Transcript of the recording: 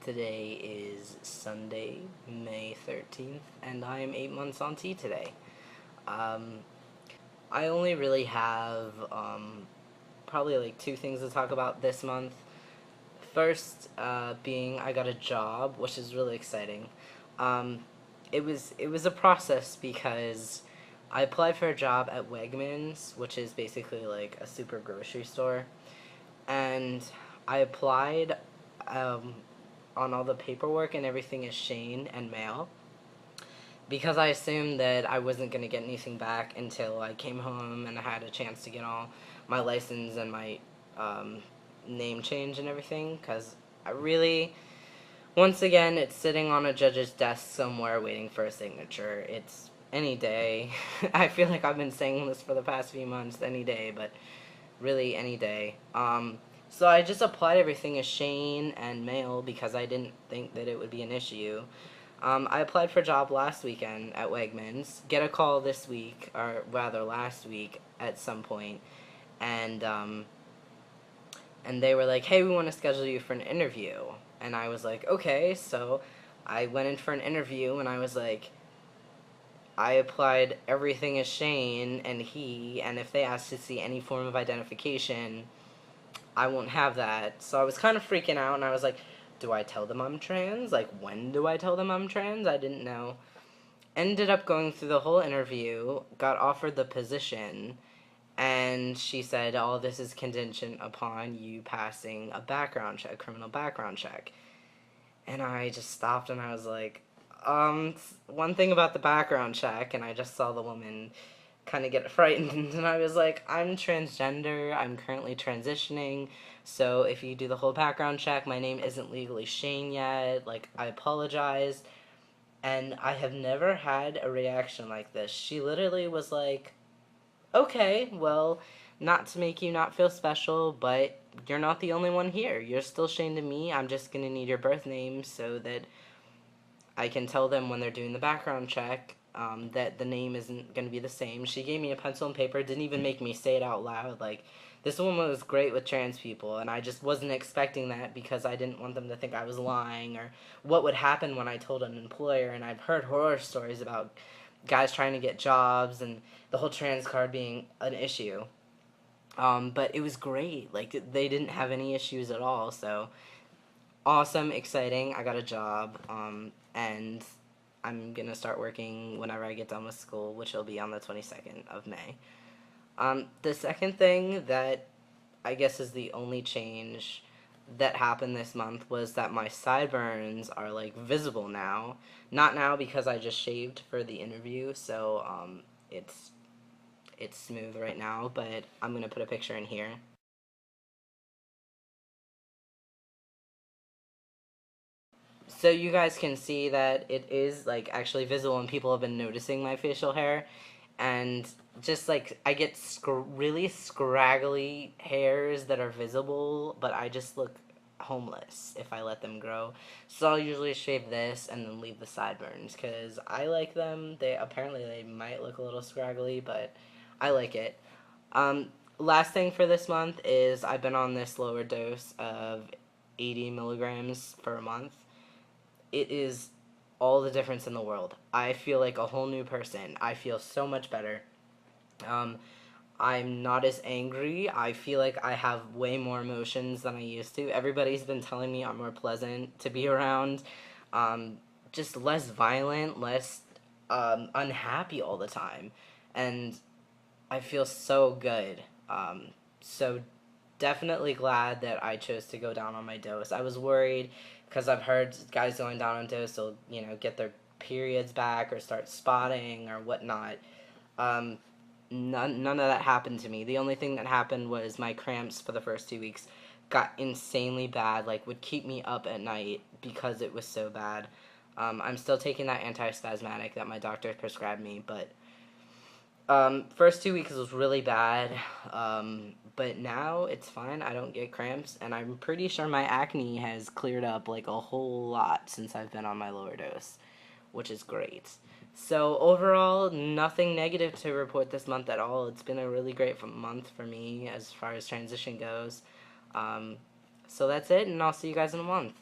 Today is Sunday, May 13th, and I am 8 months on T today. Um, I only really have probably like two things to talk about this month. First, being I got a job, which is really exciting. Um, it was a process because I applied for a job at Wegmans, which is basically like a super grocery store, and I applied um, on all the paperwork and everything is Shane and mail because I assumed that I wasn't going to get anything back until I came home and I had a chance to get all my license and my um, name change and everything, because I really, once again, it's sitting on a judge's desk somewhere waiting for a signature. It's any day. I feel like I've been saying this for the past few months, any day, but really any day. So I just applied everything as Shane and mail because I didn't think that it would be an issue. I applied for a job last weekend at Wegmans, get a call this week, or rather last week at some point, and they were like, hey, we want to schedule you for an interview. And I was like, okay, so I went in for an interview, and I was like, I applied everything as Shane and he, and if they ask to see any form of identification, I won't have that. So I was kind of freaking out, and I was like, do I tell them I'm trans? Like, when do I tell them I'm trans? I didn't know. Ended up going through the whole interview, got offered the position, and she said, oh, this is contingent upon you passing a background check, criminal background check. And I just stopped and I was like, one thing about the background check, and I just saw the woman kind of get frightened, and I was like, I'm transgender, I'm currently transitioning, so if you do the whole background check, my name isn't legally Shane yet, like, I apologize. And I have never had a reaction like this. She literally was like, okay, well, not to make you not feel special, but you're not the only one here. You're still Shane to me. I'm just going to need your birth name so that I can tell them when they're doing the background check that the name isn't going to be the same. She gave me a pencil and paper, didn't even make me say it out loud. Like, this woman was great with trans people, and I just wasn't expecting that because I didn't want them to think I was lying or what would happen when I told an employer. And I've heard horror stories about guys trying to get jobs and the whole trans card being an issue. But it was great. Like, they didn't have any issues at all, so awesome, exciting. I got a job, and I'm gonna start working whenever I get done with school, which will be on the 22nd of May. The second thing that I guess is the only change that happened this month was that my sideburns are like visible now. Not now because I just shaved for the interview, so it's smooth right now, but I'm gonna put a picture in here. So you guys can see that it is like actually visible, and people have been noticing my facial hair, and just like I get really scraggly hairs that are visible, but I just look homeless if I let them grow. So I'll usually shave this and then leave the sideburns because I like them. They might look a little scraggly, but I like it. Last thing for this month is I've been on this lower dose of 80 milligrams for a month. It is all the difference in the world. I feel like a whole new person. I feel so much better. Um, I'm not as angry. I feel like I have way more emotions than I used to. Everybody's been telling me I'm more pleasant to be around. Just less violent, less unhappy all the time. And I feel so good. So definitely glad that I chose to go down on my dose. I was worried because I've heard guys going down on dose will, get their periods back or start spotting or whatnot. Um, none of that happened to me. The only thing that happened was my cramps for the first 2 weeks got insanely bad, like would keep me up at night because it was so bad. I'm still taking that antispasmodic that my doctor prescribed me, but first 2 weeks was really bad, but now it's fine. I don't get cramps, and I'm pretty sure my acne has cleared up like a whole lot since I've been on my lower dose, which is great. So overall, nothing negative to report this month at all. It's been a really great month for me as far as transition goes. So that's it, and I'll see you guys in a month.